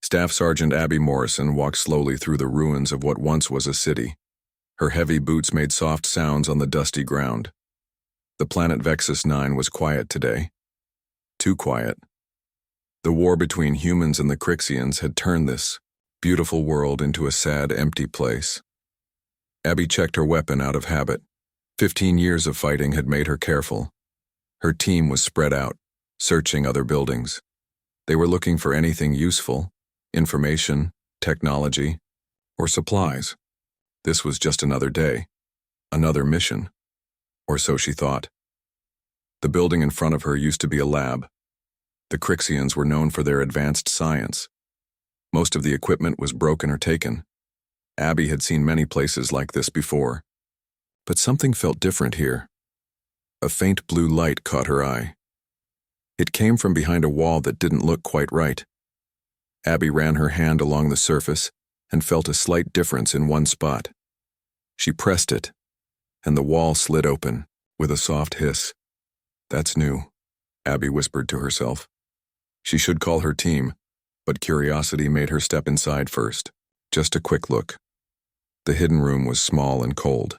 Staff Sergeant Abby Morrison walked slowly through the ruins of what once was a city. Her heavy boots made soft sounds on the dusty ground. The planet Vexus 9 was quiet today. Too quiet. The war between humans and the Crixians had turned this beautiful world into a sad, empty place. Abby checked her weapon out of habit. 15 years of fighting had made her careful. Her team was spread out, searching other buildings. They were looking for anything useful, information, technology, or supplies. This was just another day, another mission, or so she thought. The building in front of her used to be a lab. The Crixians were known for their advanced science. Most of the equipment was broken or taken. Abby had seen many places like this before. But something felt different here. A faint blue light caught her eye. It came from behind a wall that didn't look quite right. Abby ran her hand along the surface and felt a slight difference in one spot. She pressed it, and the wall slid open with a soft hiss. "That's new," Abby whispered to herself. She should call her team, but curiosity made her step inside first. Just a quick look. The hidden room was small and cold.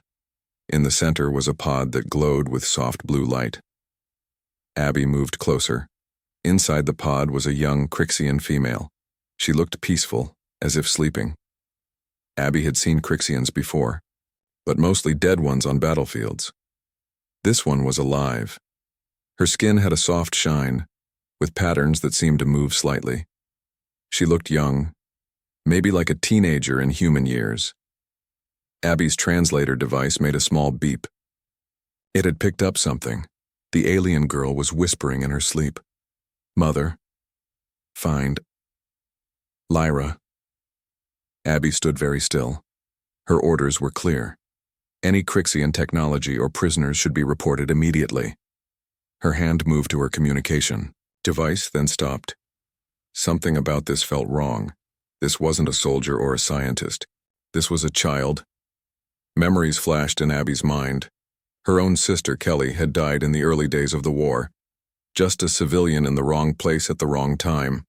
In the center was a pod that glowed with soft blue light. Abby moved closer. Inside the pod was a young Crixian female. She looked peaceful, as if sleeping. Abby had seen Crixians before, but mostly dead ones on battlefields. This one was alive. Her skin had a soft shine, with patterns that seemed to move slightly. She looked young, maybe like a teenager in human years. Abby's translator device made a small beep. It had picked up something. The alien girl was whispering in her sleep. "Mother. Find. Lyra." Abby stood very still. Her orders were clear. Any Crixian technology or prisoners should be reported immediately. Her hand moved to her communication device, then stopped. Something about this felt wrong. This wasn't a soldier or a scientist. This was a child. Memories flashed in Abby's mind. Her own sister, Kelly, had died in the early days of the war. Just a civilian in the wrong place at the wrong time.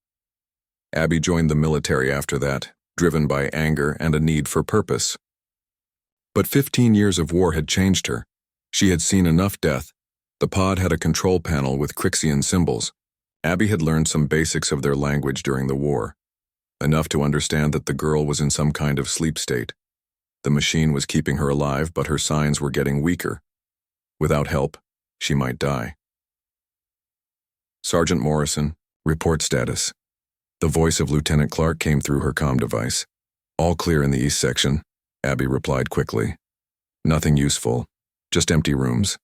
Abby joined the military after that, driven by anger and a need for purpose. But 15 years of war had changed her. She had seen enough death. The pod had a control panel with Crixian symbols. Abby had learned some basics of their language during the war, enough to understand that the girl was in some kind of sleep state. The machine was keeping her alive, but her signs were getting weaker. Without help, she might die. "Sergeant Morrison, report status." The voice of Lieutenant Clark came through her comm device. "All clear in the east section," Abby replied quickly. "Nothing useful, just empty rooms."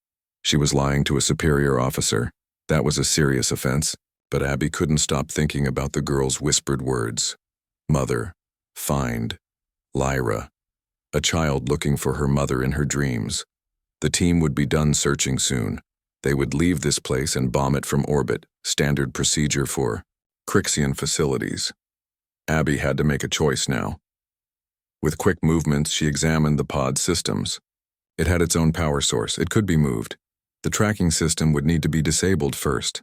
She was lying to a superior officer. That was a serious offense, but Abby couldn't stop thinking about the girl's whispered words. Mother. Find. Lyra. A child looking for her mother in her dreams. The team would be done searching soon. They would leave this place and bomb it from orbit, standard procedure for Crixian facilities. Abby had to make a choice now. With quick movements, she examined the pod systems. It had its own power source. It could be moved. The tracking system would need to be disabled first.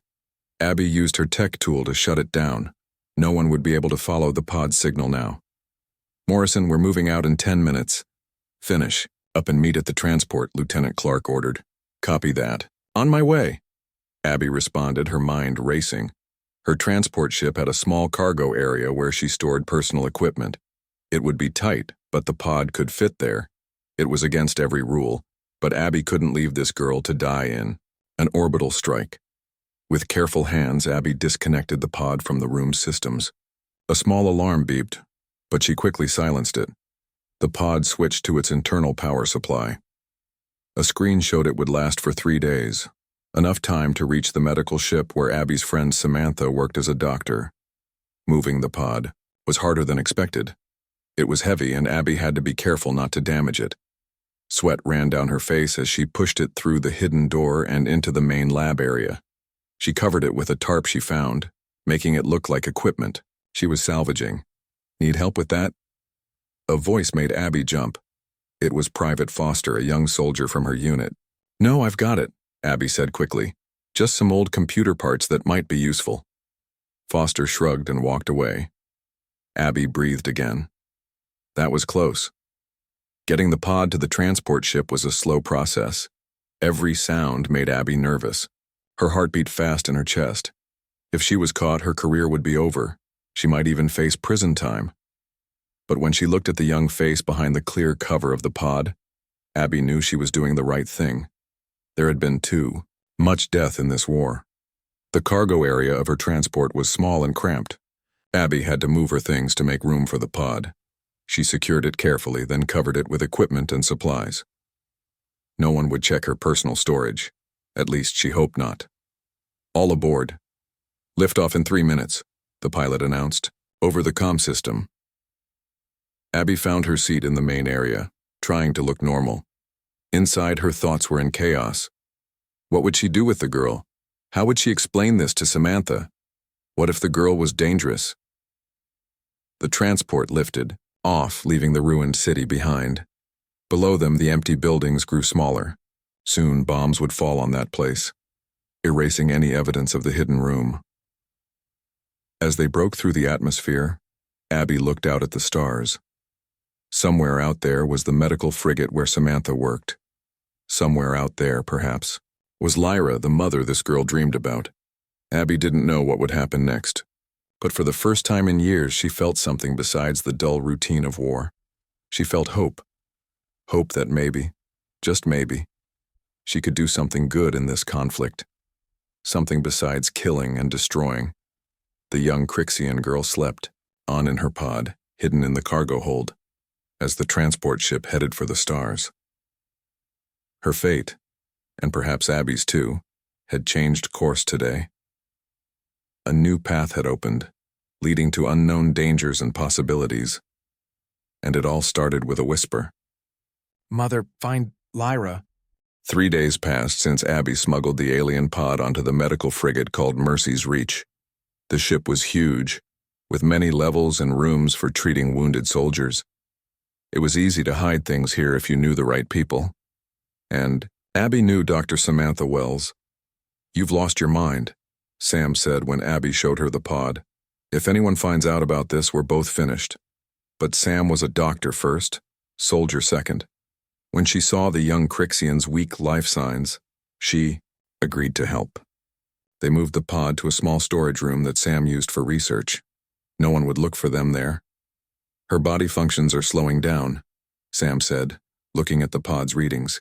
Abby used her tech tool to shut it down. No one would be able to follow the pod signal now. "Morrison, we're moving out in 10 minutes. Finish. Up and meet at the transport," Lieutenant Clark ordered. "Copy that. On my way." Abby responded, her mind racing. Her transport ship had a small cargo area where she stored personal equipment. It would be tight, but the pod could fit there. It was against every rule, but Abby couldn't leave this girl to die in an orbital strike. With careful hands, Abby disconnected the pod from the room's systems. A small alarm beeped, but she quickly silenced it. The pod switched to its internal power supply. A screen showed it would last for 3 days, enough time to reach the medical ship where Abby's friend Samantha worked as a doctor. Moving the pod was harder than expected. It was heavy, and Abby had to be careful not to damage it. Sweat ran down her face as she pushed it through the hidden door and into the main lab area. She covered it with a tarp she found, making it look like equipment she was salvaging. "Need help with that?" A voice made Abby jump. It was Private Foster, a young soldier from her unit. "No, I've got it," Abby said quickly. "Just some old computer parts that might be useful." Foster shrugged and walked away. Abby breathed again. That was close. Getting the pod to the transport ship was a slow process. Every sound made Abby nervous. Her heart beat fast in her chest. If she was caught, her career would be over. She might even face prison time. But when she looked at the young face behind the clear cover of the pod, Abby knew she was doing the right thing. There had been too much death in this war. The cargo area of her transport was small and cramped. Abby had to move her things to make room for the pod. She secured it carefully, then covered it with equipment and supplies. No one would check her personal storage. At least she hoped not. All aboard. Liftoff in 3 minutes, the pilot announced, over the comm system. Abby found her seat in the main area, trying to look normal. Inside, her thoughts were in chaos. What would she do with the girl? How would she explain this to Samantha? What if the girl was dangerous? The transport lifted, off, leaving the ruined city behind. Below them, the empty buildings grew smaller. Soon, bombs would fall on that place, erasing any evidence of the hidden room. As they broke through the atmosphere, Abby looked out at the stars. Somewhere out there was the medical frigate where Samantha worked. Somewhere out there, perhaps, was Lyra, the mother this girl dreamed about. Abby didn't know what would happen next, but for the first time in years she felt something besides the dull routine of war. She felt hope. Hope that maybe, just maybe, she could do something good in this conflict. Something besides killing and destroying. The young Crixian girl slept, on in her pod, hidden in the cargo hold, as the transport ship headed for the stars. Her fate, and perhaps Abby's too, had changed course today. A new path had opened, leading to unknown dangers and possibilities. And it all started with a whisper. Mother, find Lyra. 3 days passed since Abby smuggled the alien pod onto the medical frigate called Mercy's Reach. The ship was huge, with many levels and rooms for treating wounded soldiers. It was easy to hide things here if you knew the right people. And Abby knew Dr. Samantha Wells. "You've lost your mind," Sam said when Abby showed her the pod. "If anyone finds out about this, we're both finished." But Sam was a doctor first, soldier second. When she saw the young Crixian's weak life signs, she agreed to help. They moved the pod to a small storage room that Sam used for research. No one would look for them there. "Her body functions are slowing down," Sam said, looking at the pod's readings.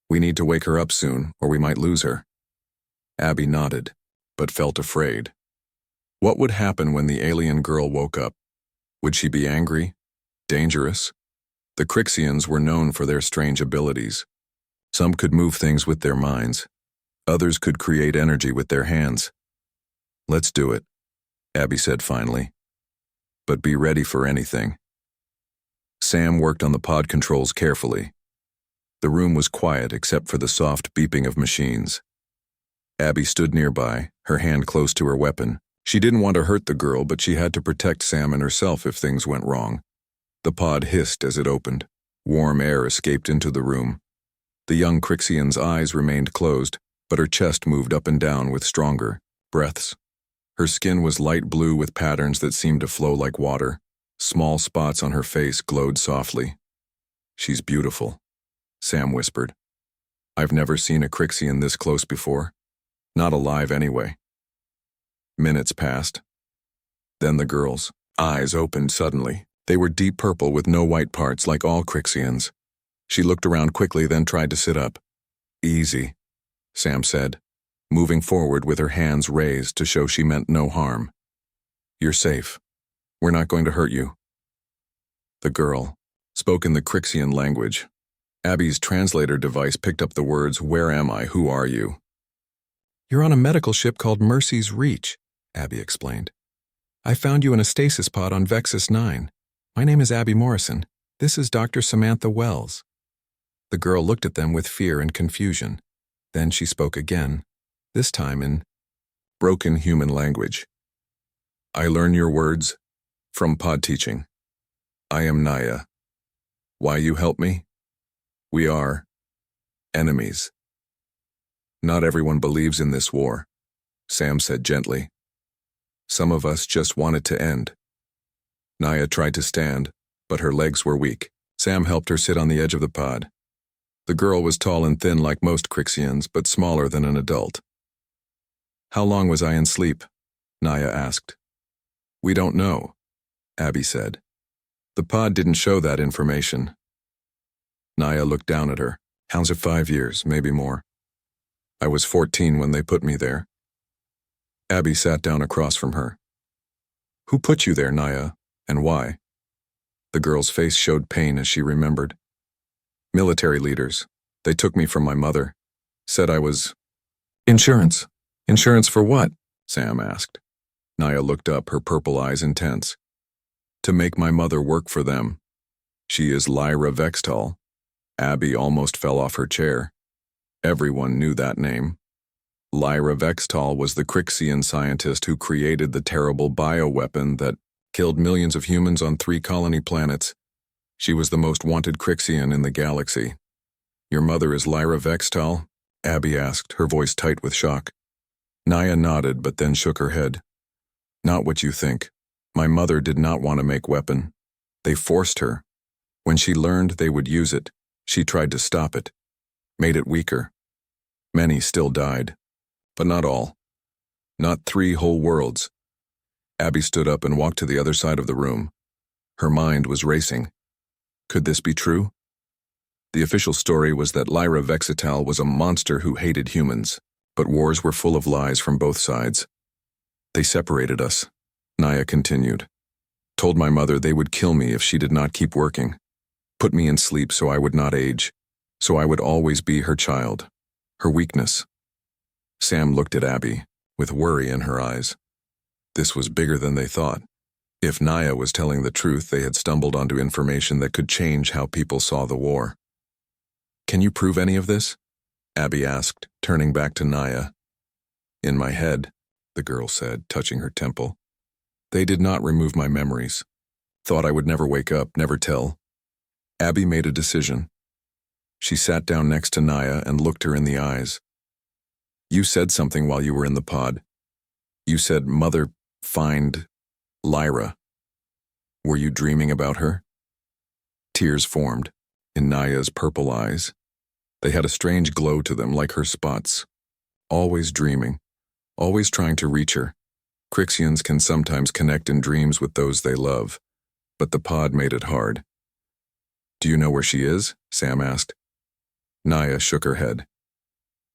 "We need to wake her up soon, or we might lose her." Abby nodded, but felt afraid. What would happen when the alien girl woke up? Would she be angry? Dangerous? The Crixians were known for their strange abilities. Some could move things with their minds. Others could create energy with their hands. "Let's do it," Abby said finally. "But be ready for anything." Sam worked on the pod controls carefully. The room was quiet except for the soft beeping of machines. Abby stood nearby, her hand close to her weapon. She didn't want to hurt the girl, but she had to protect Sam and herself if things went wrong. The pod hissed as it opened. Warm air escaped into the room. The young Crixian's eyes remained closed, but her chest moved up and down with stronger breaths. Her skin was light blue with patterns that seemed to flow like water. Small spots on her face glowed softly. "She's beautiful," Sam whispered. "I've never seen a Crixian this close before. Not alive anyway." Minutes passed. Then the girl's eyes opened suddenly. They were deep purple with no white parts like all Crixians. She looked around quickly, then tried to sit up. "Easy," Sam said, moving forward with her hands raised to show she meant no harm. "You're safe. We're not going to hurt you." The girl spoke in the Crixian language. Abby's translator device picked up the words, "Where am I? Who are you?" "You're on a medical ship called Mercy's Reach," Abby explained. "I found you in a stasis pod on Vexus 9. My name is Abby Morrison. This is Dr. Samantha Wells." The girl looked at them with fear and confusion. Then she spoke again, this time in broken human language. "I learn your words from pod teaching. I am Naya. Why you help me? We are enemies." "Not everyone believes in this war," Sam said gently. "Some of us just want it to end. Naya tried to stand, but her legs were weak. Sam helped her sit on the edge of the pod. The girl was tall and thin like most Crixians, but smaller than an adult. "How long was I in sleep?" Naya asked. "We don't know," Abby said. "The pod didn't show that information." Naya looked down at her. "How's it 5 years, maybe more? I was 14 when they put me there." Abby sat down across from her. "Who put you there, Naya, and why?" The girl's face showed pain as she remembered. "Military leaders. They took me from my mother. Said I was—" "Insurance. Insurance for what?" Sam asked. Naya looked up, her purple eyes intense. "To make my mother work for them. She is Lyra Vextal." Abby almost fell off her chair. Everyone knew that name. Lyra Vextal was the Crixian scientist who created the terrible bioweapon that killed millions of humans on 3 colony planets. She was the most wanted Crixian in the galaxy. "Your mother is Lyra Vextal?" Abby asked, her voice tight with shock. Naya nodded, but then shook her head. "Not what you think. My mother did not want to make weapon. They forced her. When she learned they would use it, she tried to stop it. Made it weaker. Many still died. But not all. Not 3 whole worlds." Abby stood up and walked to the other side of the room. Her mind was racing. Could this be true? The official story was that Lyra Vextal was a monster who hated humans, but wars were full of lies from both sides. "They separated us," Naya continued. "Told my mother they would kill me if she did not keep working. Put me in sleep so I would not age, so I would always be her child, her weakness." Sam looked at Abby, with worry in her eyes. This was bigger than they thought. If Naya was telling the truth, they had stumbled onto information that could change how people saw the war. "Can you prove any of this?" Abby asked, turning back to Naya. "In my head," the girl said, touching her temple. "They did not remove my memories. Thought I would never wake up, never tell." Abby made a decision. She sat down next to Naya and looked her in the eyes. "You said something while you were in the pod. You said, 'Mother, find Lyra.' Were you dreaming about her?" Tears formed in Naya's purple eyes. They had a strange glow to them, like her spots. Always dreaming, always trying to reach her. Crixians can sometimes connect in dreams with those they love, but the pod made it hard. "Do you know where she is?" Sam asked. Naya shook her head.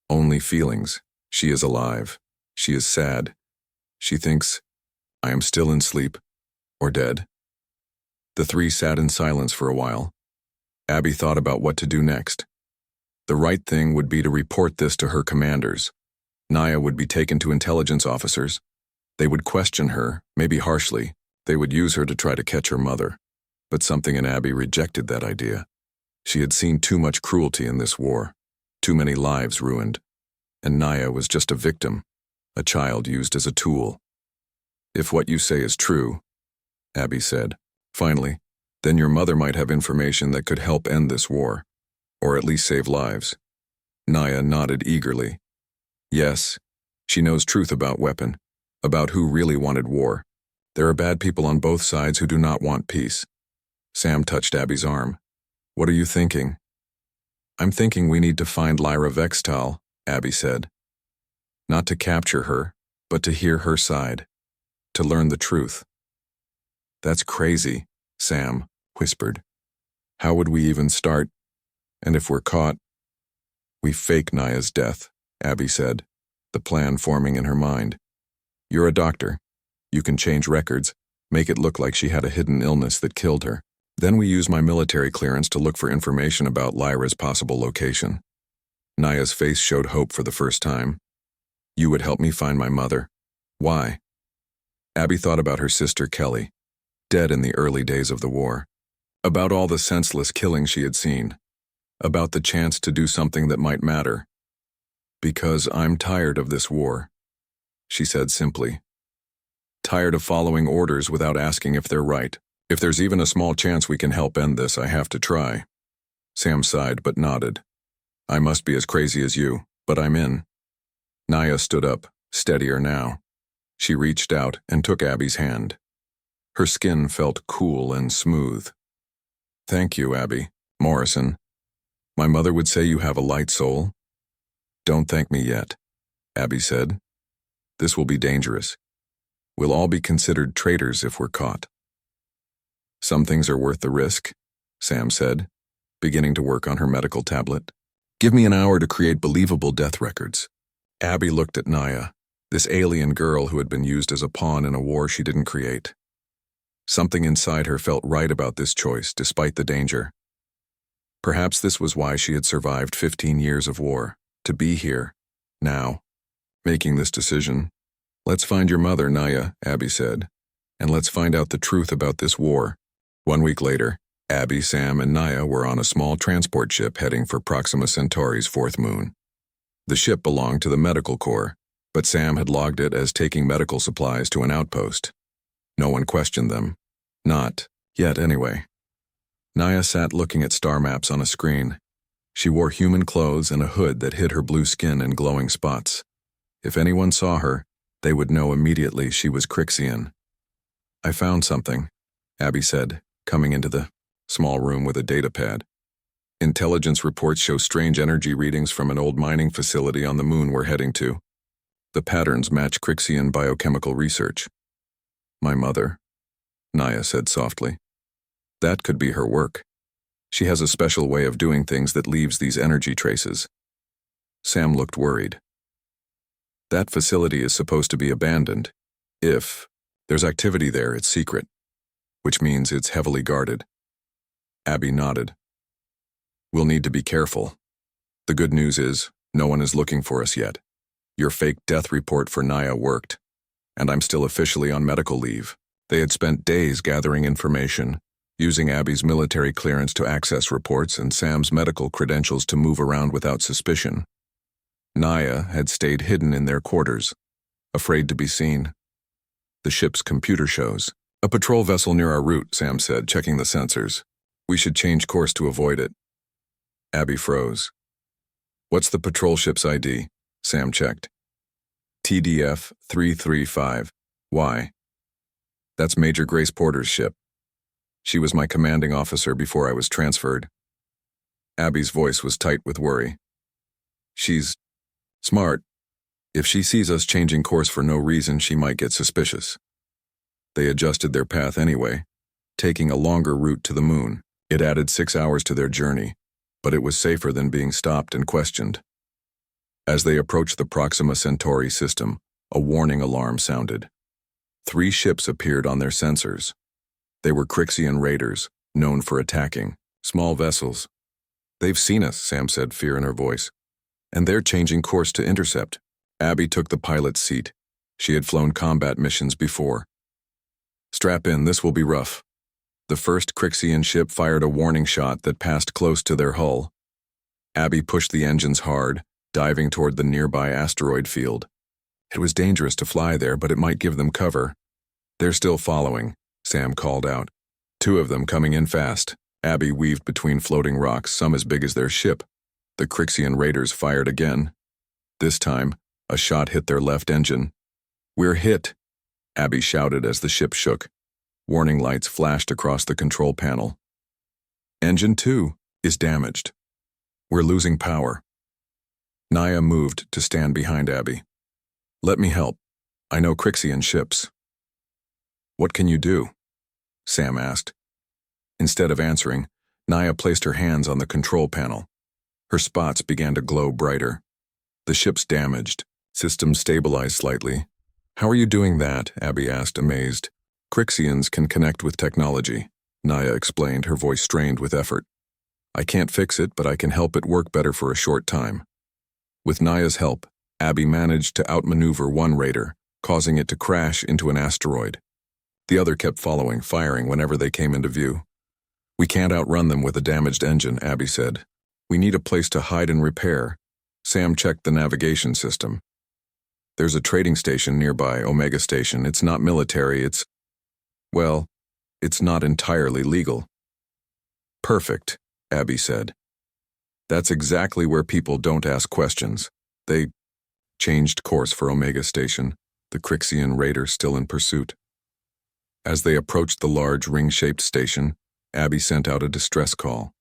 "Only feelings. She is alive. She is sad. She thinks I am still in sleep, or dead." The 3 sat in silence for a while. Abby thought about what to do next. The right thing would be to report this to her commanders. Naya would be taken to intelligence officers. They would question her, maybe harshly. They would use her to try to catch her mother. But something in Abby rejected that idea. She had seen too much cruelty in this war, too many lives ruined. And Naya was just a victim, a child used as a tool. "If what you say is true," Abby said, finally, "then your mother might have information that could help end this war, or at least save lives." Naya nodded eagerly. "Yes, she knows truth about weapon, about who really wanted war. There are bad people on both sides who do not want peace." Sam touched Abby's arm. "What are you thinking?" "I'm thinking we need to find Lyra Vextal," Abby said. "Not to capture her, but to hear her side, to learn the truth." "That's crazy," Sam whispered. "How would we even start? And if we're caught?" "We fake Naya's death," Abby said, the plan forming in her mind. "You're a doctor. You can change records, make it look like she had a hidden illness that killed her. Then we use my military clearance to look for information about Lyra's possible location." Naya's face showed hope for the first time. "You would help me find my mother? Why?" Abby thought about her sister Kelly, dead in the early days of the war. About all the senseless killing she had seen. About the chance to do something that might matter. "Because I'm tired of this war," she said simply. "Tired of following orders without asking if they're right. If there's even a small chance we can help end this, I have to try." Sam sighed but nodded. "I must be as crazy as you, but I'm in." Naya stood up, steadier now. She reached out and took Abby's hand. Her skin felt cool and smooth. "Thank you, Abby. Morrison. My mother would say you have a light soul." "Don't thank me yet," Abby said. "This will be dangerous. We'll all be considered traitors if we're caught." "Some things are worth the risk," Sam said, beginning to work on her medical tablet. "Give me an hour to create believable death records." Abby looked at Naya, this alien girl who had been used as a pawn in a war she didn't create. Something inside her felt right about this choice, despite the danger. Perhaps this was why she had survived 15 years of war, to be here, now, making this decision. "Let's find your mother, Naya," Abby said, "and let's find out the truth about this war." 1 week later, Abby, Sam, and Naya were on a small transport ship heading for Proxima Centauri's fourth moon. The ship belonged to the Medical Corps, but Sam had logged it as taking medical supplies to an outpost. No one questioned them. Not yet, anyway. Naya sat looking at star maps on a screen. She wore human clothes and a hood that hid her blue skin in glowing spots. If anyone saw her, they would know immediately she was Crixian. "I found something," Abby said, coming into the small room with a data pad. "Intelligence reports show strange energy readings from an old mining facility on the moon we're heading to. The patterns match Crixian biochemical research." "My mother," Naya said softly. "That could be her work. She has a special way of doing things that leaves these energy traces." Sam looked worried. "That facility is supposed to be abandoned. If there's activity there, it's secret, which means it's heavily guarded." Abby nodded. "We'll need to be careful. The good news is, no one is looking for us yet. Your fake death report for Naya worked, and I'm still officially on medical leave." They had spent days gathering information, using Abby's military clearance to access reports and Sam's medical credentials to move around without suspicion. Naya had stayed hidden in their quarters, afraid to be seen. The ship's computer shows a patrol vessel near our route, Sam said, checking the sensors. "We should change course to avoid it." Abby froze. "What's the patrol ship's ID?" Sam checked. "TDF 335. Why?" "That's Major Grace Porter's ship. She was my commanding officer before I was transferred." Abby's voice was tight with worry. "She's smart. If she sees us changing course for no reason, she might get suspicious." They adjusted their path anyway, taking a longer route to the moon. It added 6 hours to their journey, but it was safer than being stopped and questioned. As they approached the Proxima Centauri system, a warning alarm sounded. 3 ships appeared on their sensors. They were Crixian raiders, known for attacking small vessels. "They've seen us," Sam said, fear in her voice. "And they're changing course to intercept." Abby took the pilot's seat. She had flown combat missions before. "Strap in, this will be rough." The first Crixian ship fired a warning shot that passed close to their hull. Abby pushed the engines hard, diving toward the nearby asteroid field. It was dangerous to fly there, but it might give them cover. "They're still following," Sam called out. 2 of them coming in fast. Abby weaved between floating rocks, some as big as their ship. The Crixian raiders fired again. This time, a shot hit their left engine. "We're hit," Abby shouted as the ship shook. Warning lights flashed across the control panel. "Engine 2 is damaged. We're losing power." Naya moved to stand behind Abby. "Let me help. I know Crixian ships." "What can you do?" Sam asked. Instead of answering, Naya placed her hands on the control panel. Her spots began to glow brighter. "The ship's damaged. Systems stabilized slightly." "How are you doing that?" Abby asked, amazed. "Crixians can connect with technology," Naya explained, her voice strained with effort. "I can't fix it, but I can help it work better for a short time." With Naya's help, Abby managed to outmaneuver one raider, causing it to crash into an asteroid. The other kept following, firing whenever they came into view. "We can't outrun them with a damaged engine," Abby said. "We need a place to hide and repair." Sam checked the navigation system. "There's a trading station nearby, Omega Station. It's not military, it's not entirely legal." "Perfect," Abby said. "That's exactly where people don't ask questions." They changed course for Omega Station, the Crixian raider still in pursuit. As they approached the large ring-shaped station, Abby sent out a distress call.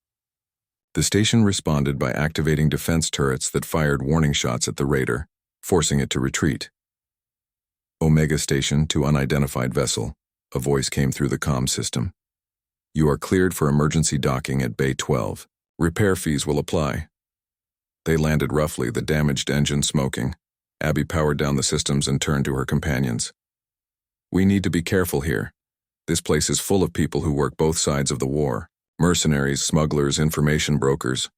The station responded by activating defense turrets that fired warning shots at the raider, forcing it to retreat. Omega Station to unidentified vessel, a voice came through the comm system. You are cleared for emergency docking at Bay 12. Repair fees will apply. They landed roughly, the damaged engine smoking. Abby powered down the systems and turned to her companions. We need to be careful here. This place is full of people who work both sides of the war. Mercenaries, smugglers, information brokers.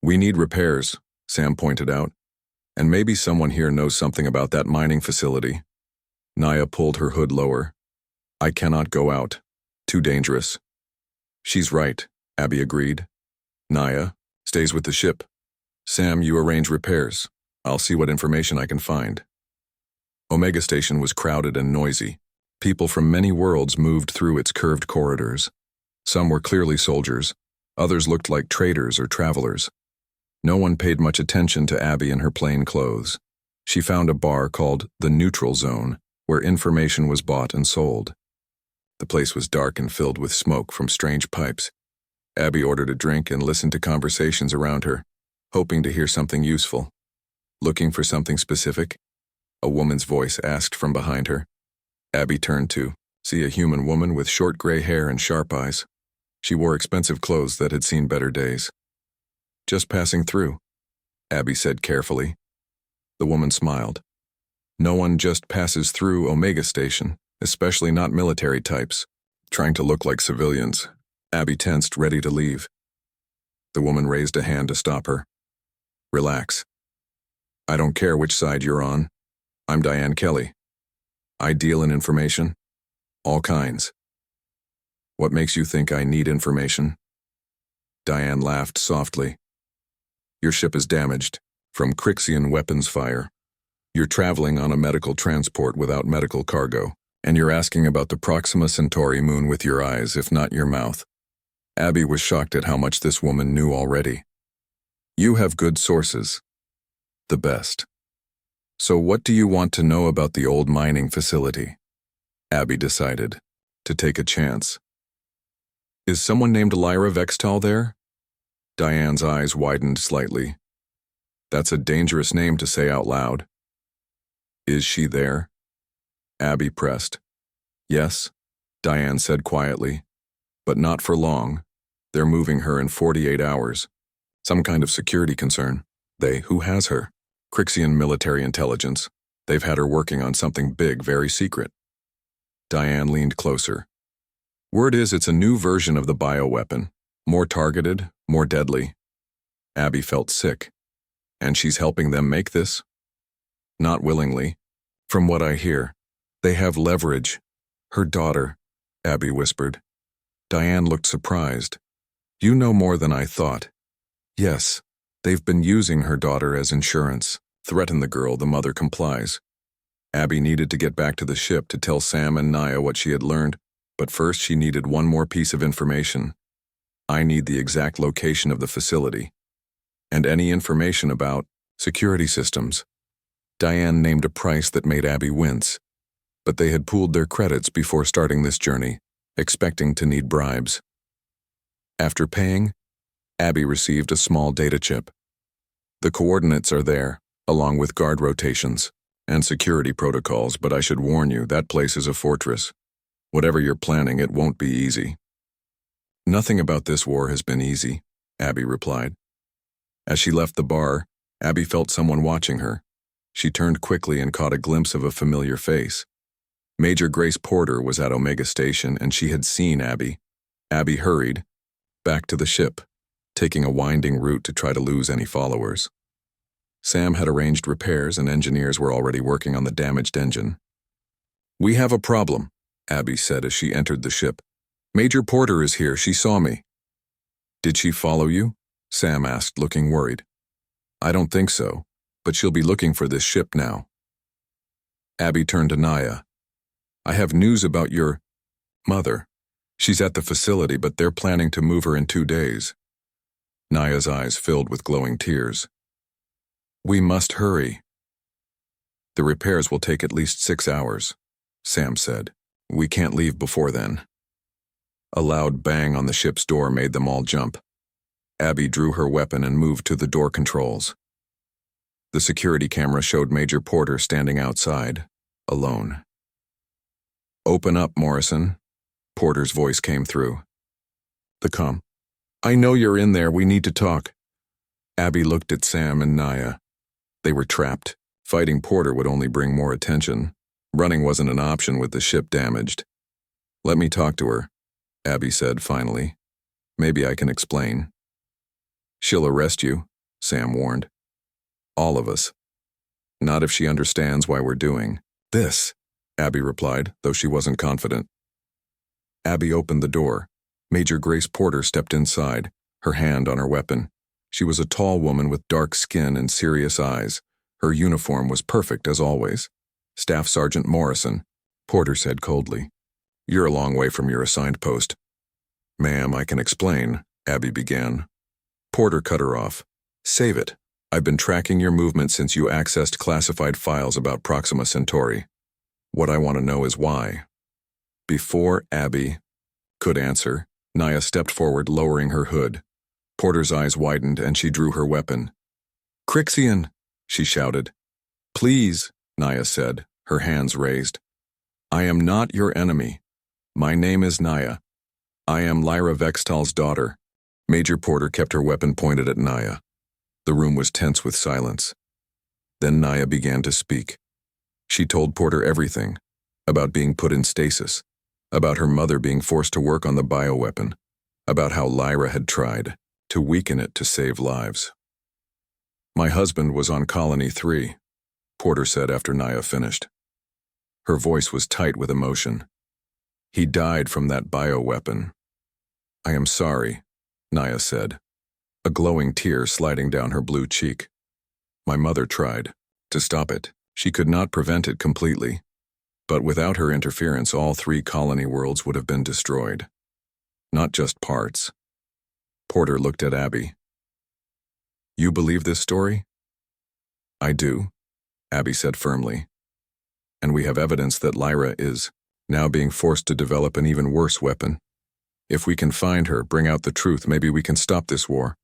We need repairs, Sam pointed out. And maybe someone here knows something about that mining facility. Naya pulled her hood lower. I cannot go out. Too dangerous. She's right, Abby agreed. Naya stays with the ship. Sam, you arrange repairs. I'll see what information I can find. Omega Station was crowded and noisy. People from many worlds moved through its curved corridors. Some were clearly soldiers. Others looked like traders or travelers. No one paid much attention to Abby in her plain clothes. She found a bar called the Neutral Zone, where information was bought and sold. The place was dark and filled with smoke from strange pipes. Abby ordered a drink and listened to conversations around her, hoping to hear something useful. Looking for something specific? A woman's voice asked from behind her. Abby turned to see a human woman with short gray hair and sharp eyes. She wore expensive clothes that had seen better days. Just passing through, Abby said carefully. The woman smiled. No one just passes through Omega Station, especially not military types, trying to look like civilians. Abby tensed, ready to leave. The woman raised a hand to stop her. Relax. I don't care which side you're on. I'm Diane Kelly. I deal in information. All kinds. What makes you think I need information? Diane laughed softly. Your ship is damaged from Crixian weapons fire. You're traveling on a medical transport without medical cargo, and you're asking about the Proxima Centauri moon with your eyes, if not your mouth. Abby was shocked at how much this woman knew already. You have good sources. The best. So what do you want to know about the old mining facility? Abby decided to take a chance. Is someone named Lyra Vextal there? Diane's eyes widened slightly. That's a dangerous name to say out loud. Is she there? Abby pressed. Yes, Diane said quietly. But not for long. They're moving her in 48 hours. Some kind of security concern. Who has her? Crixian military intelligence. They've had her working on something big, very secret. Diane leaned closer. Word is it's a new version of the bioweapon. More targeted, more deadly. Abby felt sick. And she's helping them make this? Not willingly. From what I hear, they have leverage. Her daughter, Abby whispered. Diane looked surprised. You know more than I thought. Yes, they've been using her daughter as insurance. Threaten the girl, the mother complies. Abby needed to get back to the ship to tell Sam and Naya what she had learned, but first she needed one more piece of information. I need the exact location of the facility. And any information about security systems. Diane named a price that made Abby wince, but they had pooled their credits before starting this journey, expecting to need bribes. After paying, Abby received a small data chip. The coordinates are there, along with guard rotations and security protocols, but I should warn you, that place is a fortress. Whatever you're planning, it won't be easy. Nothing about this war has been easy, Abby replied. As she left the bar, Abby felt someone watching her. She turned quickly and caught a glimpse of a familiar face. Major Grace Porter was at Omega Station, and she had seen Abby. Abby hurried back to the ship, taking a winding route to try to lose any followers. Sam had arranged repairs, and engineers were already working on the damaged engine. We have a problem, Abby said as she entered the ship. Major Porter is here. She saw me. Did she follow you? Sam asked, looking worried. I don't think so, but she'll be looking for this ship now. Abby turned to Naya. I have news about your mother. She's at the facility, but they're planning to move her in 2 days. Naya's eyes filled with glowing tears. We must hurry. The repairs will take at least 6 hours, Sam said. We can't leave before then. A loud bang on the ship's door made them all jump. Abby drew her weapon and moved to the door controls. The security camera showed Major Porter standing outside, alone. "Open up, Morrison," Porter's voice came through. The comm. "I know you're in there, we need to talk." Abby looked at Sam and Naya. They were trapped. Fighting Porter would only bring more attention. Running wasn't an option with the ship damaged. "Let me talk to her," Abby said finally. "Maybe I can explain." "She'll arrest you," Sam warned. "All of us. Not if she understands why we're doing this," Abby replied, though she wasn't confident. Abby opened the door. Major Grace Porter stepped inside, her hand on her weapon. She was a tall woman with dark skin and serious eyes. Her uniform was perfect as always. "Staff Sergeant Morrison," Porter said coldly. "You're a long way from your assigned post." "Ma'am, I can explain," Abby began. Porter cut her off. "Save it. I've been tracking your movement since you accessed classified files about Proxima Centauri. What I want to know is why." Before Abby could answer, Naya stepped forward, lowering her hood. Porter's eyes widened and she drew her weapon. "Crixian!" she shouted. "Please," Naya said, her hands raised. "I am not your enemy. My name is Naya. I am Lyra Vextal's daughter." Major Porter kept her weapon pointed at Naya. The room was tense with silence. Then Naya began to speak. She told Porter everything, about being put in stasis, about her mother being forced to work on the bioweapon, about how Lyra had tried to weaken it to save lives. "My husband was on Colony 3, Porter said after Naya finished. Her voice was tight with emotion. "He died from that bioweapon." "I am sorry," Naya said, a glowing tear sliding down her blue cheek. "My mother tried to stop it. She could not prevent it completely. But without her interference, all 3 colony worlds would have been destroyed. Not just parts." Porter looked at Abby. "You believe this story?" "I do," Abby said firmly. "And we have evidence that Lyra is now being forced to develop an even worse weapon. If we can find her, bring out the truth, maybe we can stop this war."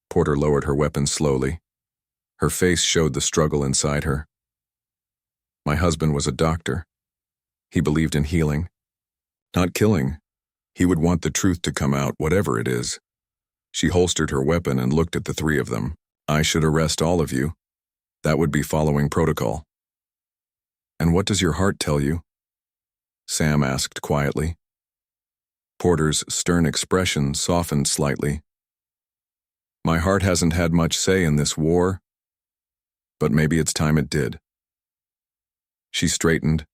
Porter lowered her weapon slowly. Her face showed the struggle inside her. "My husband was a doctor. He believed in healing, not killing. He would want the truth to come out, whatever it is." She holstered her weapon and looked at the 3 of them. "I should arrest all of you. That would be following protocol." "And what does your heart tell you?" Sam asked quietly. Porter's stern expression softened slightly. "My heart hasn't had much say in this war, but maybe it's time it did." She straightened,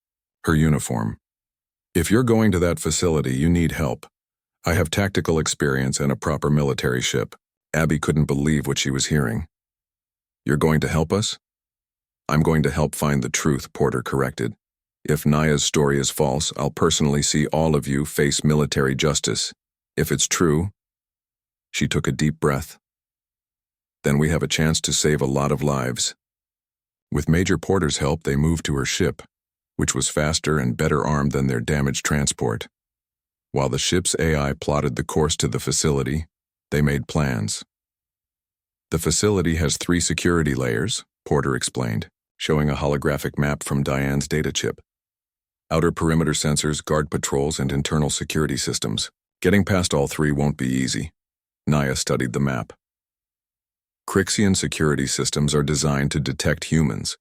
her uniform. "If you're going to that facility, you need help. I have tactical experience and a proper military ship." Abby couldn't believe what she was hearing. "You're going to help us?" "I'm going to help find the truth," Porter corrected. "If Naya's story is false, I'll personally see all of you face military justice. If it's true," she took a deep breath, "then we have a chance to save a lot of lives." With Major Porter's help, they moved to her ship, which was faster and better armed than their damaged transport. While the ship's AI plotted the course to the facility, they made plans. "The facility has 3 security layers," Porter explained, showing a holographic map from Diane's data chip. "Outer perimeter sensors, guard patrols, and internal security systems. Getting past all 3 won't be easy." Naya studied the map. "Crixian security systems are designed to detect humans,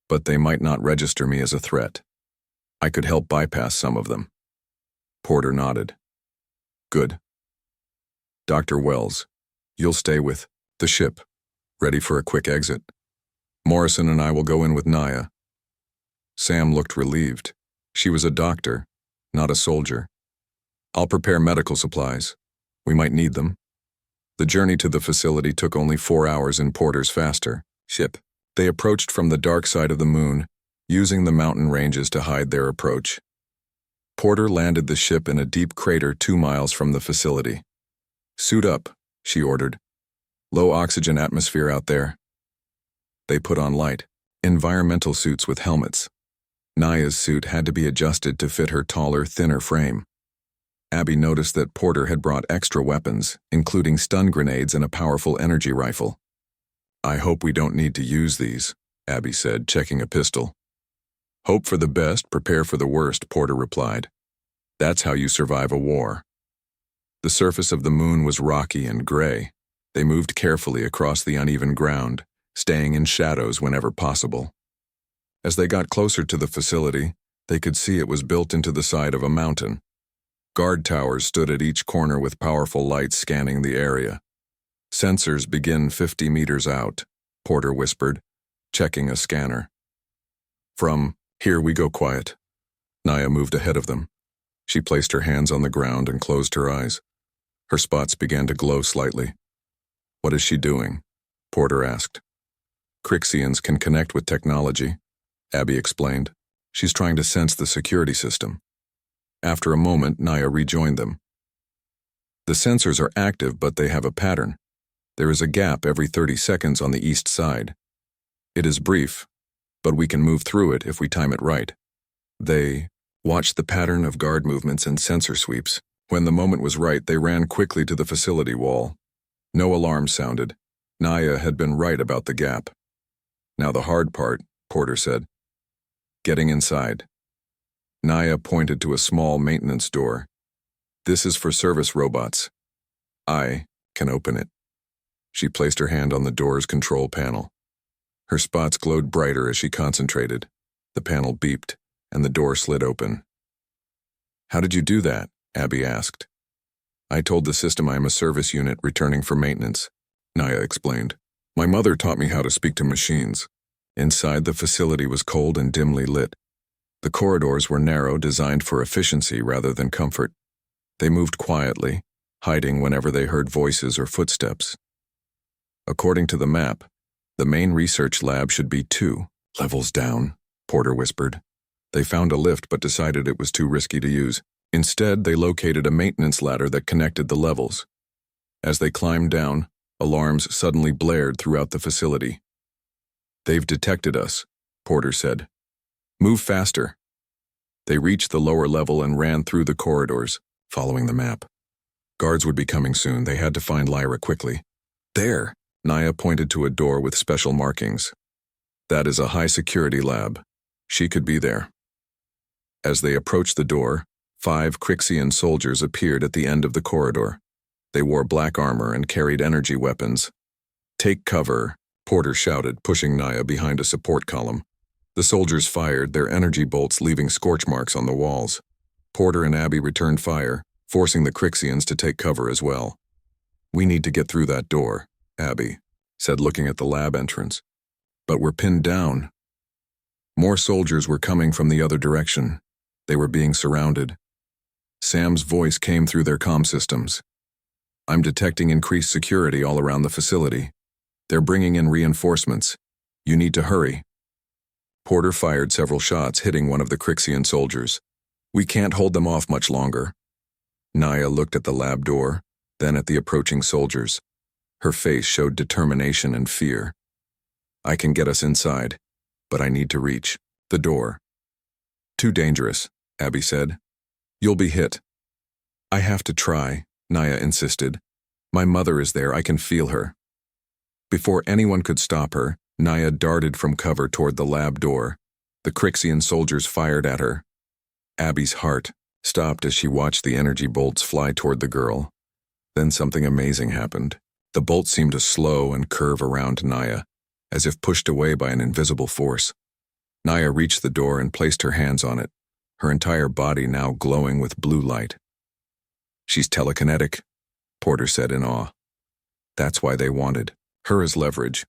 but they might not register me as a threat. I could help bypass some of them." Porter nodded. "Good. Dr. Wells, you'll stay with the ship, ready for a quick exit. Morrison and I will go in with Naya." Sam looked relieved. She was a doctor, not a soldier. "I'll prepare medical supplies. We might need them." The journey to the facility took only 4 hours in Porter's faster ship. They approached from the dark side of the moon, using the mountain ranges to hide their approach. Porter landed the ship in a deep crater 2 miles from the facility. "Suit up," she ordered. "Low oxygen atmosphere out there." They put on light, environmental suits with helmets. Naya's suit had to be adjusted to fit her taller, thinner frame. Abby noticed that Porter had brought extra weapons, including stun grenades and a powerful energy rifle. "I hope we don't need to use these," Abby said, checking a pistol. "Hope for the best, prepare for the worst," Porter replied. "That's how you survive a war." The surface of the moon was rocky and gray. They moved carefully across the uneven ground, staying in shadows whenever possible. As they got closer to the facility, they could see it was built into the side of a mountain. Guard towers stood at each corner with powerful lights scanning the area. "Sensors begin 50 meters out," Porter whispered, checking a scanner. "From here we go quiet." Naya moved ahead of them. She placed her hands on the ground and closed her eyes. Her spots began to glow slightly. "What is she doing?" Porter asked. "Crixians can connect with technology," Abby explained. "She's trying to sense the security system." After a moment, Naya rejoined them. "The sensors are active, but they have a pattern. There is a gap every 30 seconds on the east side. It is brief, but we can move through it if we time it right." They watched the pattern of guard movements and sensor sweeps. When the moment was right, they ran quickly to the facility wall. No alarm sounded. Naya had been right about the gap. "Now the hard part," Porter said. "Getting inside." Naya pointed to a small maintenance door. "This is for service robots. I can open it." She placed her hand on the door's control panel. Her spots glowed brighter as she concentrated. The panel beeped, and the door slid open. "How did you do that?" Abby asked. "I told the system I am a service unit returning for maintenance," Naya explained. "My mother taught me how to speak to machines." Inside, the facility was cold and dimly lit. The corridors were narrow, designed for efficiency rather than comfort. They moved quietly, hiding whenever they heard voices or footsteps. According to the map, the main research lab should be 2 levels down, Porter whispered. They found a lift but decided it was too risky to use. Instead, they located a maintenance ladder that connected the levels. As they climbed down, alarms suddenly blared throughout the facility. "They've detected us," Porter said. "Move faster." They reached the lower level and ran through the corridors, following the map. Guards would be coming soon. They had to find Lyra quickly. "There," Naya pointed to a door with special markings. "That is a high-security lab. She could be there." As they approached the door, 5 Crixian soldiers appeared at the end of the corridor. They wore black armor and carried energy weapons. "Take cover," Porter shouted, pushing Naya behind a support column. The soldiers fired, their energy bolts leaving scorch marks on the walls. Porter and Abby returned fire, forcing the Crixians to take cover as well. "We need to get through that door," Abby said, looking at the lab entrance. "But we're pinned down." More soldiers were coming from the other direction. They were being surrounded. Sam's voice came through their comm systems. "I'm detecting increased security all around the facility. They're bringing in reinforcements. You need to hurry." Porter fired several shots, hitting one of the Crixian soldiers. "We can't hold them off much longer." Naya looked at the lab door, then at the approaching soldiers. Her face showed determination and fear. "I can get us inside, but I need to reach the door." "Too dangerous," Abby said. "You'll be hit." "I have to try," Naya insisted. "My mother is there, I can feel her." Before anyone could stop her, Naya darted from cover toward the lab door. The Crixian soldiers fired at her. Abby's heart stopped as she watched the energy bolts fly toward the girl. Then something amazing happened. The bolts seemed to slow and curve around Naya, as if pushed away by an invisible force. Naya reached the door and placed her hands on it, her entire body now glowing with blue light. "She's telekinetic," Porter said in awe. "That's why they wanted her as leverage.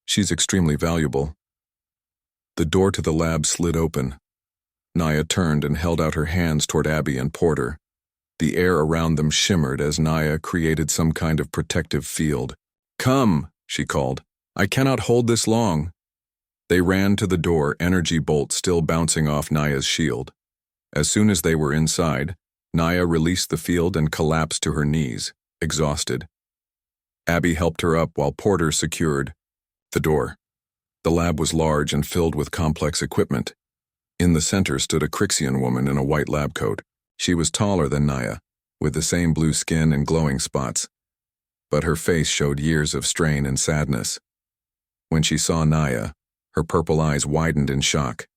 She's extremely valuable." The door to the lab slid open. Naya turned and held out her hands toward Abby and Porter. The air around them shimmered as Naya created some kind of protective field. "Come," she called. "I cannot hold this long." They ran to the door, energy bolts still bouncing off Naya's shield. As soon as they were inside, Naya released the field and collapsed to her knees, exhausted. Abby helped her up while Porter secured the door. The lab was large and filled with complex equipment. In the center stood a Crixian woman in a white lab coat. She was taller than Naya, with the same blue skin and glowing spots, but her face showed years of strain and sadness. When she saw Naya, her purple eyes widened in shock.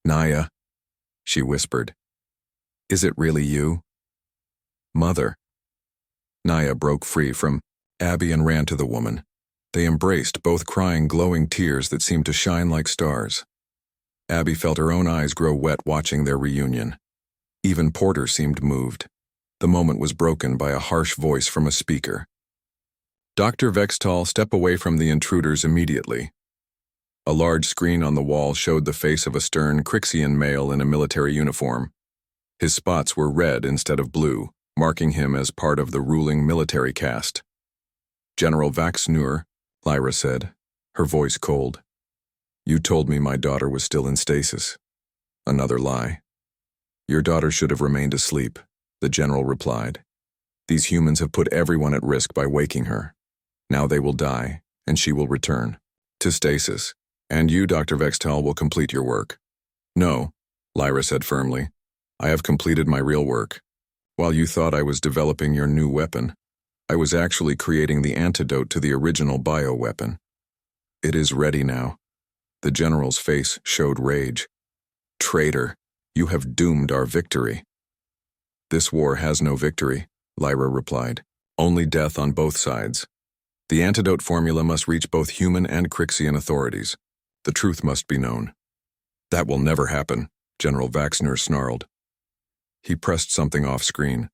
"Naya," she whispered. "Is it really you?" "Mother." Naya broke free from Abby and ran to the woman. They embraced, both crying glowing tears that seemed to shine like stars. Abby felt her own eyes grow wet watching their reunion. Even Porter seemed moved. The moment was broken by a harsh voice from a speaker. "Dr. Vextall, step away from the intruders immediately." A large screen on the wall showed the face of a stern Crixian male in a military uniform. His spots were red instead of blue, marking him as part of the ruling military caste. "General Vaxnur," Lyra said, her voice cold. "You told me my daughter was still in stasis." "Another lie." "Your daughter should have remained asleep," the general replied. "These humans have put everyone at risk by waking her. Now they will die, and she will return to stasis. And you, Dr. Vextall, will complete your work." "No," Lyra said firmly. "I have completed my real work. While you thought I was developing your new weapon, I was actually creating the antidote to the original bioweapon. It is ready now." The general's face showed rage. "Traitor, you have doomed our victory." "This war has no victory," Lyra replied. "Only death on both sides. The antidote formula must reach both human and Crixian authorities. The truth must be known." "That will never happen," General Vaxnur snarled. He pressed something off-screen.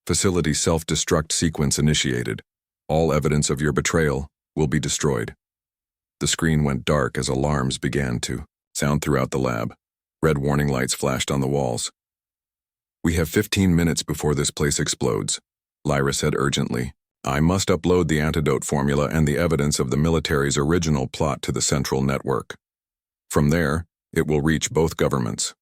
"Facility self-destruct sequence initiated. All evidence of your betrayal will be destroyed." The screen went dark as alarms began to sound throughout the lab. Red warning lights flashed on the walls. "We have 15 minutes before this place explodes," Lyra said urgently. "I must upload the antidote formula and the evidence of the military's original plot to the central network. From there, it will reach both governments."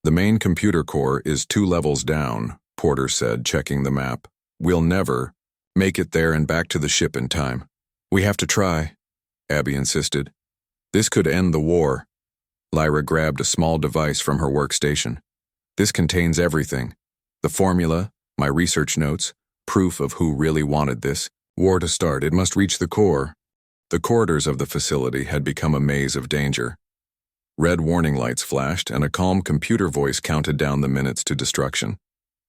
"The main computer core is 2 levels down," Porter said, checking the map. "We'll never make it there and back to the ship in time." "We have to try," Abby insisted. "This could end the war." Lyra grabbed a small device from her workstation. "This contains everything. The formula, my research notes, proof of who really wanted this war to start. It must reach the core." The corridors of the facility had become a maze of danger. Red warning lights flashed, and a calm computer voice counted down the minutes to destruction.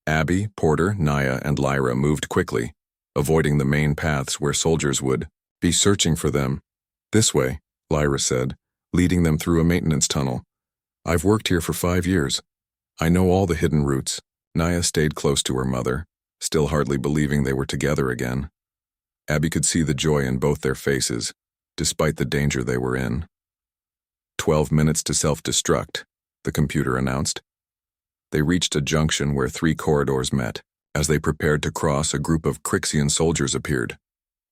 Abby, Porter, Naya, and Lyra moved quickly, avoiding the main paths where soldiers would be searching for them. "This way," Lyra said, leading them through a maintenance tunnel. "I've worked here for 5 years. I know all the hidden routes." Naya stayed close to her mother, still hardly believing they were together again. Abby could see the joy in both their faces, despite the danger they were in. 12 minutes to self-destruct, the computer announced. They reached a junction where 3 corridors met. As they prepared to cross, a group of Crixian soldiers appeared.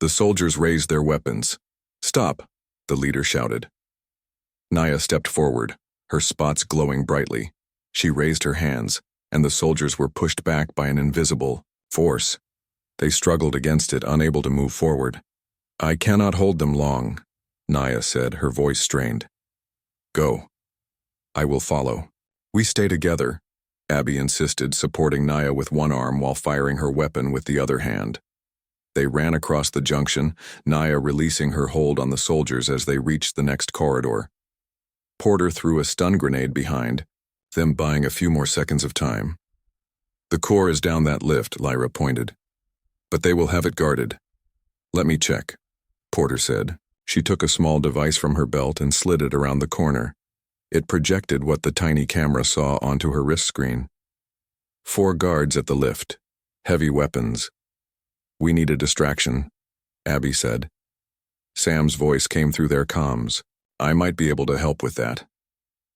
The soldiers raised their weapons. "Stop," the leader shouted. Naya stepped forward, her spots glowing brightly. She raised her hands, and the soldiers were pushed back by an invisible force. They struggled against it, unable to move forward. "I cannot hold them long," Naya said, her voice strained. "Go. I will follow." "We stay together," Abby insisted, supporting Naya with one arm while firing her weapon with the other hand. They ran across the junction, Naya releasing her hold on the soldiers as they reached the next corridor. Porter threw a stun grenade behind, them buying a few more seconds of time. "The core is down that lift," Lyra pointed. "But they will have it guarded." "Let me check," Porter said. She took a small device from her belt and slid it around the corner. It projected what the tiny camera saw onto her wrist screen. 4 guards at the lift. Heavy weapons. "We need a distraction," Abby said. Sam's voice came through their comms. "I might be able to help with that.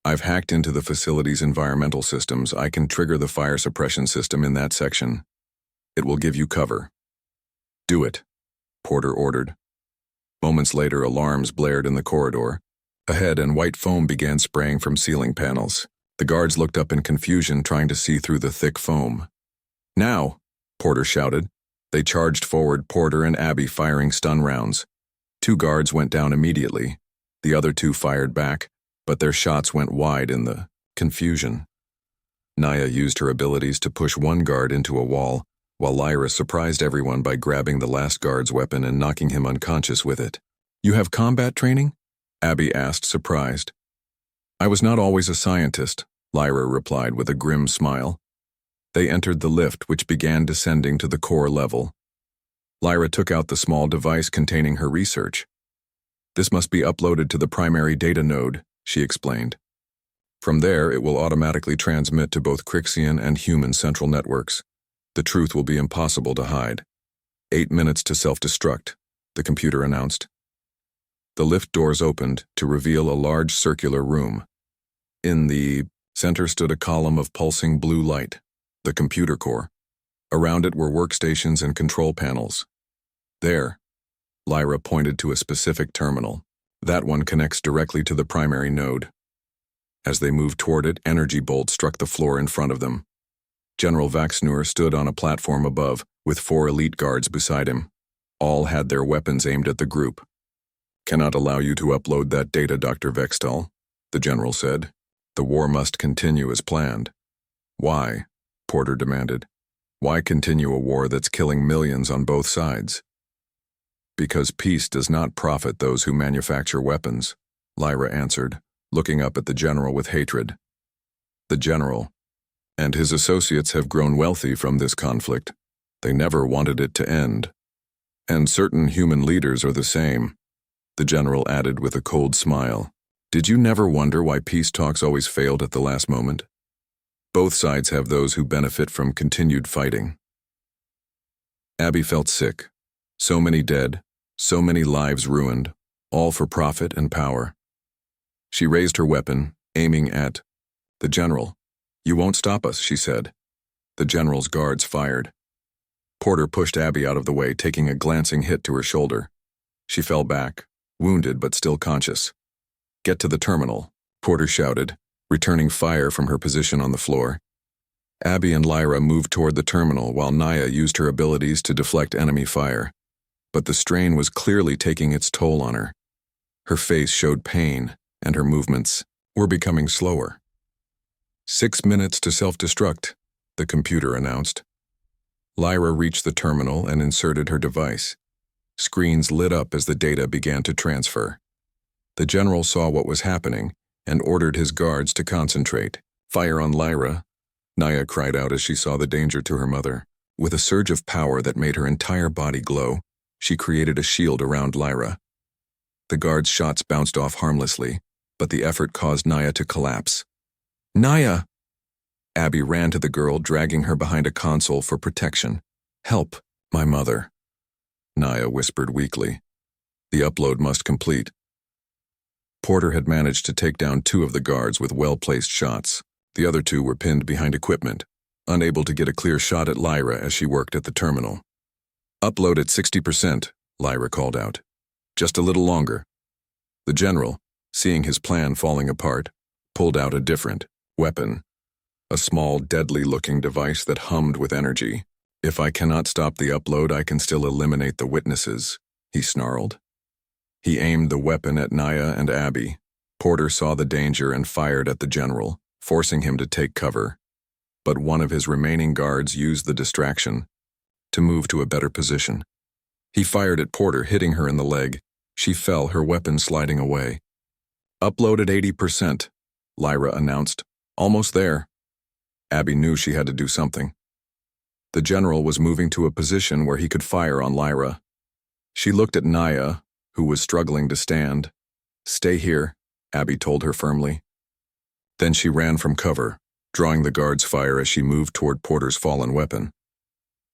I've hacked into the facility's environmental systems. I can trigger the fire suppression system in that section. It will give you cover." "Do it," Porter ordered. Moments later, alarms blared in the corridor. Ahead, and white foam began spraying from ceiling panels. The guards looked up in confusion, trying to see through the thick foam. "Now!" Porter shouted. They charged forward, Porter and Abby firing stun rounds. 2 guards went down immediately. The other 2 fired back, but their shots went wide in the confusion. Naya used her abilities to push one guard into a wall, while Lyra surprised everyone by grabbing the last guard's weapon and knocking him unconscious with it. "You have combat training?" Abby asked, surprised. "I was not always a scientist," Lyra replied with a grim smile. They entered the lift, which began descending to the core level. Lyra took out the small device containing her research. "This must be uploaded to the primary data node," she explained. "From there, it will automatically transmit to both Crixian and human central networks. The truth will be impossible to hide." 8 minutes to self-destruct, the computer announced. The lift doors opened to reveal a large circular room. In the center stood a column of pulsing blue light, the computer core. Around it were workstations and control panels. "There," Lyra pointed to a specific terminal. "That one connects directly to the primary node." As they moved toward it, energy bolts struck the floor in front of them. General Vaxnur stood on a platform above, with 4 elite guards beside him. All had their weapons aimed at the group. "Cannot allow you to upload that data, Dr. Vextal," the general said. "The war must continue as planned." "Why?" Porter demanded. "Why continue a war that's killing millions on both sides?" "Because peace does not profit those who manufacture weapons," Lyra answered, looking up at the general with hatred. "The general and his associates have grown wealthy from this conflict. They never wanted it to end. And certain human leaders are the same," the general added with a cold smile. "Did you never wonder why peace talks always failed at the last moment? Both sides have those who benefit from continued fighting." Abby felt sick. So many dead, so many lives ruined, all for profit and power. She raised her weapon, aiming at the general. "You won't stop us," she said. The general's guards fired. Porter pushed Abby out of the way, taking a glancing hit to her shoulder. She fell back, wounded but still conscious. "Get to the terminal," Porter shouted, returning fire from her position on the floor. Abby and Lyra moved toward the terminal while Naya used her abilities to deflect enemy fire. But the strain was clearly taking its toll on her. Her face showed pain, and her movements were becoming slower. 6 minutes to self-destruct, the computer announced. Lyra reached the terminal and inserted her device. Screens lit up as the data began to transfer. The general saw what was happening and ordered his guards to concentrate. "Fire on Lyra," Naya cried out as she saw the danger to her mother. With a surge of power that made her entire body glow, she created a shield around Lyra. The guards' shots bounced off harmlessly, but the effort caused Naya to collapse. "Naya!" Abby ran to the girl, dragging her behind a console for protection. "Help, my mother," Naya whispered weakly. "The upload must complete." Porter had managed to take down 2 of the guards with well-placed shots. The other 2 were pinned behind equipment, unable to get a clear shot at Lyra as she worked at the terminal. "Upload at 60%, Lyra called out. "Just a little longer." The general, seeing his plan falling apart, pulled out a different weapon, a small, deadly-looking device that hummed with energy. "If I cannot stop the upload, I can still eliminate the witnesses," he snarled. He aimed the weapon at Naya and Abby. Porter saw the danger and fired at the general, forcing him to take cover. But one of his remaining guards used the distraction to move to a better position. He fired at Porter, hitting her in the leg. She fell, her weapon sliding away. "Upload at 80%, Lyra announced. "Almost there." Abby knew she had to do something. The general was moving to a position where he could fire on Lyra. She looked at Naya, who was struggling to stand. "Stay here," Abby told her firmly. Then she ran from cover, drawing the guard's fire as she moved toward Porter's fallen weapon.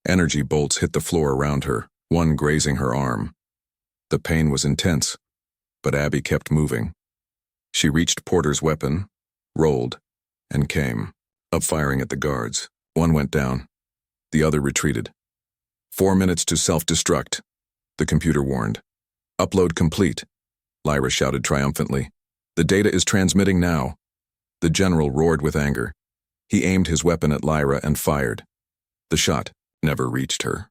Energy bolts hit the floor around her, one grazing her arm. The pain was intense, but Abby kept moving. She reached Porter's weapon, rolled, and came up firing at the guards. One went down. The other retreated. 4 minutes to self-destruct, the computer warned. "Upload complete," Lyra shouted triumphantly. "The data is transmitting now." The general roared with anger. He aimed his weapon at Lyra and fired. The shot never reached her.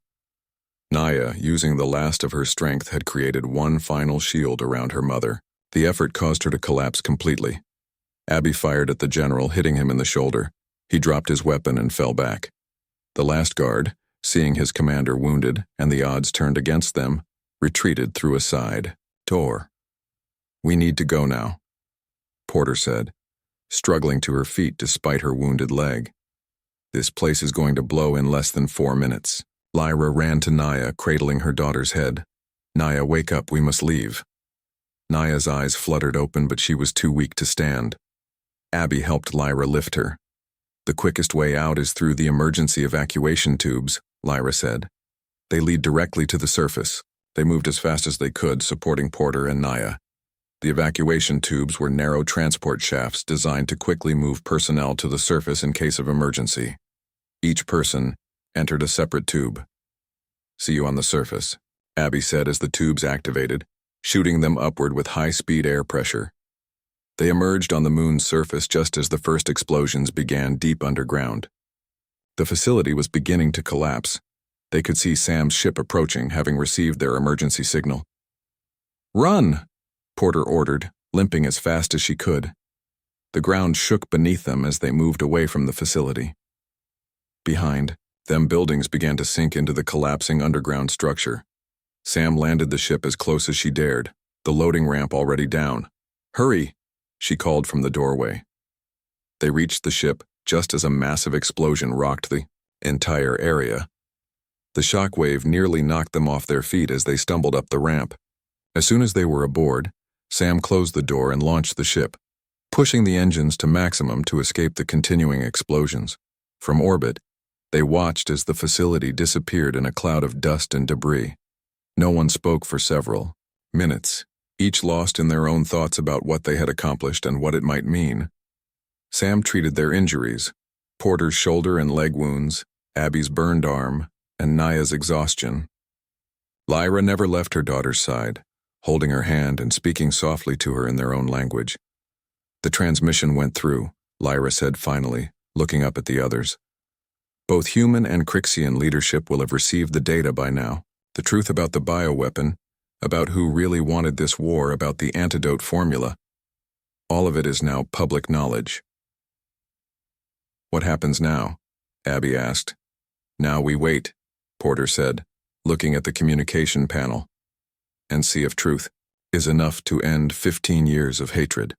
Naya, using the last of her strength, had created one final shield around her mother. The effort caused her to collapse completely. Abby fired at the general, hitting him in the shoulder. He dropped his weapon and fell back. The last guard, seeing his commander wounded and the odds turned against them, retreated through a side door. "We need to go now," Porter said, struggling to her feet despite her wounded leg. "This place is going to blow in less than 4 minutes." Lyra ran to Naya, cradling her daughter's head. "Naya, wake up, we must leave." Naya's eyes fluttered open, but she was too weak to stand. Abby helped Lyra lift her. "The quickest way out is through the emergency evacuation tubes," Lyra said. "They lead directly to the surface." They moved as fast as they could, supporting Porter and Naya. The evacuation tubes were narrow transport shafts designed to quickly move personnel to the surface in case of emergency. Each person entered a separate tube. "See you on the surface," Abby said as the tubes activated, shooting them upward with high-speed air pressure. They emerged on the moon's surface just as the first explosions began deep underground. The facility was beginning to collapse. They could see Sam's ship approaching, having received their emergency signal. "Run!" Porter ordered, limping as fast as she could. The ground shook beneath them as they moved away from the facility. Behind them, buildings began to sink into the collapsing underground structure. Sam landed the ship as close as she dared, the loading ramp already down. "Hurry!" she called from the doorway. They reached the ship just as a massive explosion rocked the entire area. The shockwave nearly knocked them off their feet as they stumbled up the ramp. As soon as they were aboard, Sam closed the door and launched the ship, pushing the engines to maximum to escape the continuing explosions. From orbit, they watched as the facility disappeared in a cloud of dust and debris. No one spoke for several minutes, each lost in their own thoughts about what they had accomplished and what it might mean. Sam treated their injuries, Porter's shoulder and leg wounds, Abby's burned arm, and Naya's exhaustion. Lyra never left her daughter's side, holding her hand and speaking softly to her in their own language. "The transmission went through," Lyra said finally, looking up at the others. "Both human and Crixian leadership will have received the data by now. The truth about the bioweapon, about who really wanted this war, about the antidote formula. All of it is now public knowledge." "What happens now?" Abby asked. "Now we wait," Porter said, looking at the communication panel, "and see if truth is enough to end 15 years of hatred."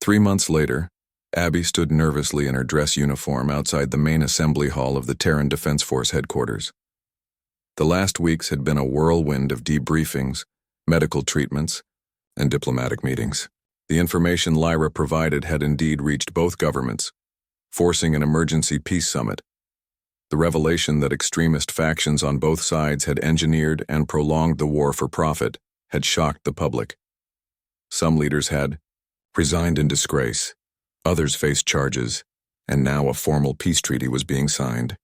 3 months later, Abby stood nervously in her dress uniform outside the main assembly hall of the Terran Defense Force headquarters. The last weeks had been a whirlwind of debriefings, medical treatments, and diplomatic meetings. The information Lyra provided had indeed reached both governments, forcing an emergency peace summit. The revelation that extremist factions on both sides had engineered and prolonged the war for profit had shocked the public. Some leaders had resigned in disgrace, others faced charges, and now a formal peace treaty was being signed.